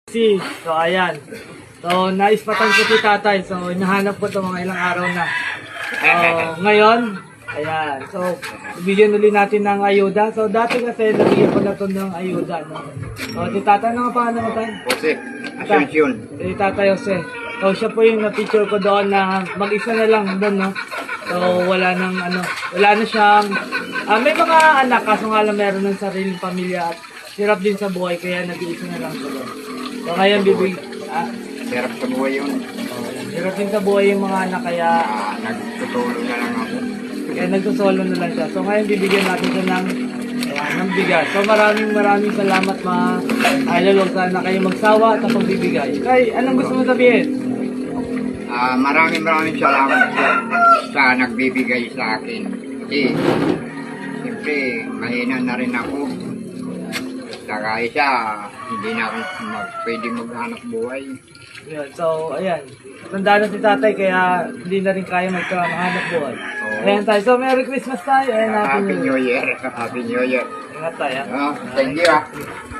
So, ayan. So, naispatan ko si tatay. So, hinahanap ko ito mga ilang araw na. So, ngayon, ayan. So, bigyan ulit natin ng ayuda. So, dati kasi nabigyan ko na ito ng ayuda. No? So, si tatay, ano nga pangalan mo tayo? Jose, Asuncion. Si tatay Jose. So, siya po yung na-picture ko doon na mag-isa na lang doon, no? So, wala na siyang, may mga anak, kaso nga lang meron ng sariling pamilya at hirap din sa buhay, kaya nag-iisa na lang siya doon. So, ngayon, Hirap sa buhay yun. hirap din sa buhay yung mga anak, kaya Nagtutulong na lang ako. nagsusolo na lang siya. So, ngayon, bibigyan natin siya ng bigas. So, maraming salamat mga idol. Sana kayo magsawa at pagbibigay. Kay, anong gusto mo sabihin? Maraming salamat sa nagbibigay sa akin. Kasi, siyempre, mahina na rin ako. Saka isa, hindi na ako pwede maghanap buhay. Yun. So, ayan. Tanda na si tatay, kaya hindi na rin kaya magkahanap buhay. Oo. Ayan tayo. So, Merry Christmas tayo. Ayan, Happy New Year. Happy New Year. Ingat tayo. Thank you.